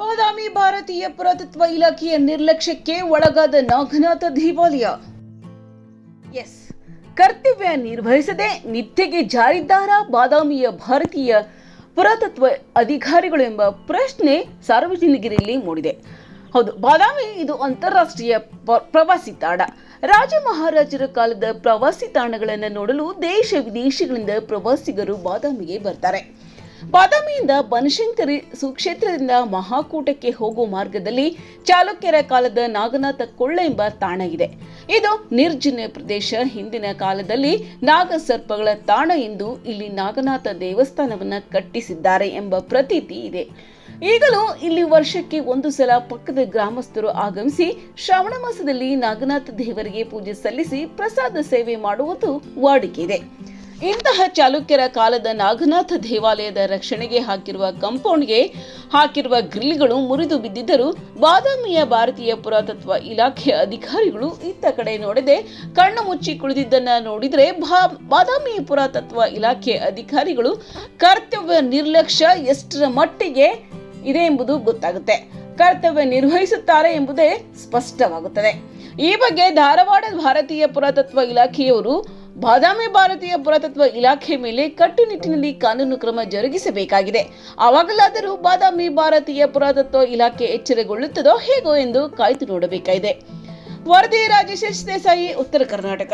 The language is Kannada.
ಬಾದಾಮಿ ಭಾರತೀಯ ಪುರಾತತ್ವ ಇಲಾಖೆಯ ನಿರ್ಲಕ್ಷ್ಯಕ್ಕೆ ಒಳಗಾದ ನಾಗನಾಥ ದೇವಾಲಯ. ಕರ್ತವ್ಯ ನಿರ್ವಹಿಸದೆ ನಿತ್ಯಗೆ ಜಾರಿದ್ದಾರ ಬಾದಾಮಿಯ ಭಾರತೀಯ ಪುರಾತತ್ವ ಅಧಿಕಾರಿಗಳು ಎಂಬ ಪ್ರಶ್ನೆ ಸಾರ್ವಜನಿಕರಲ್ಲಿ ಮೂಡಿದೆ. ಹೌದು, ಬಾದಾಮಿ ಇದು ಅಂತಾರಾಷ್ಟ್ರೀಯ ಪ್ರವಾಸಿ ತಾಣ. ರಾಜ ಮಹಾರಾಜರ ಕಾಲದ ಪ್ರವಾಸಿ ತಾಣಗಳನ್ನು ನೋಡಲು ದೇಶ ವಿದೇಶಗಳಿಂದ ಪ್ರವಾಸಿಗರು ಬಾದಾಮಿಗೆ ಬರ್ತಾರೆ. ಬಾದಾಮಿಯಿಂದ ಬನಶಂಕರಿ ಸುಕ್ಷೇತ್ರದಿಂದ ಮಹಾಕೂಟಕ್ಕೆ ಹೋಗುವ ಮಾರ್ಗದಲ್ಲಿ ಚಾಲುಕ್ಯರ ಕಾಲದ ನಾಗನಾಥ ಕೊಳ್ಳ ಎಂಬ ತಾಣ ಇದೆ. ಇದು ನಿರ್ಜನ ಪ್ರದೇಶ. ಹಿಂದಿನ ಕಾಲದಲ್ಲಿ ನಾಗಸರ್ಪಗಳ ತಾಣ ಎಂದು ಇಲ್ಲಿ ನಾಗನಾಥ ದೇವಸ್ಥಾನವನ್ನ ಕಟ್ಟಿಸಿದ್ದಾರೆ ಎಂಬ ಪ್ರತೀತಿ ಇದೆ. ಈಗಲೂ ಇಲ್ಲಿ ವರ್ಷಕ್ಕೆ ಒಂದು ಸಲ ಪಕ್ಕದ ಗ್ರಾಮಸ್ಥರು ಆಗಮಿಸಿ ಶ್ರಾವಣ ಮಾಸದಲ್ಲಿ ನಾಗನಾಥ ದೇವರಿಗೆ ಪೂಜೆ ಸಲ್ಲಿಸಿ ಪ್ರಸಾದ ಸೇವೆ ಮಾಡುವುದು ವಾಡಿಕೆ ಇದೆ. ಇಂತಹ ಚಾಲುಕ್ಯರ ಕಾಲದ ನಾಗನಾಥ ದೇವಾಲಯದ ರಕ್ಷಣೆಗೆ ಹಾಕಿರುವ ಕಾಂಪೌಂಡ್ಗೆ ಹಾಕಿರುವ ಗ್ರಿಲ್ಗಳು ಮುರಿದು ಬಿದ್ದಿದ್ದರೂ ಬಾದಾಮಿಯ ಭಾರತೀಯ ಪುರಾತತ್ವ ಇಲಾಖೆಯ ಅಧಿಕಾರಿಗಳು ಇತ್ತ ಕಡೆ ನೋಡದೆ ಕಣ್ಣು ಮುಚ್ಚಿ ಕುಳಿತಿದ್ದನ್ನ ನೋಡಿದ್ರೆ ಬಾದಾಮಿ ಪುರಾತತ್ವ ಇಲಾಖೆ ಅಧಿಕಾರಿಗಳು ಕರ್ತವ್ಯ ನಿರ್ಲಕ್ಷ್ಯ ಎಷ್ಟರ ಮಟ್ಟಿಗೆ ಇದೆ ಎಂಬುದು ಗೊತ್ತಾಗುತ್ತೆ. ಕರ್ತವ್ಯ ನಿರ್ವಹಿಸುತ್ತಾರೆ ಎಂಬುದೇ ಸ್ಪಷ್ಟವಾಗುತ್ತದೆ. ಈ ಬಗ್ಗೆ ಧಾರವಾಡ ಭಾರತೀಯ ಪುರಾತತ್ವ ಇಲಾಖೆಯವರು ಬಾದಾಮಿ ಭಾರತೀಯ ಪುರಾತತ್ವ ಇಲಾಖೆ ಮೇಲೆ ಕಟ್ಟುನಿಟ್ಟಿನಲ್ಲಿ ಕಾನೂನು ಕ್ರಮ ಜರುಗಿಸಬೇಕಾಗಿದೆ. ಆವಾಗಲಾದರೂ ಬಾದಾಮಿ ಭಾರತೀಯ ಪುರಾತತ್ವ ಇಲಾಖೆ ಎಚ್ಚರಗೊಳ್ಳುತ್ತದೋ ಹೇಗೋ ಎಂದು ಕಾಯ್ದು ನೋಡಬೇಕಾಗಿದೆ. ವರದಿ ರಾಜೇಶ್ ದೇಸಾಯಿ, ಉತ್ತರ ಕರ್ನಾಟಕ.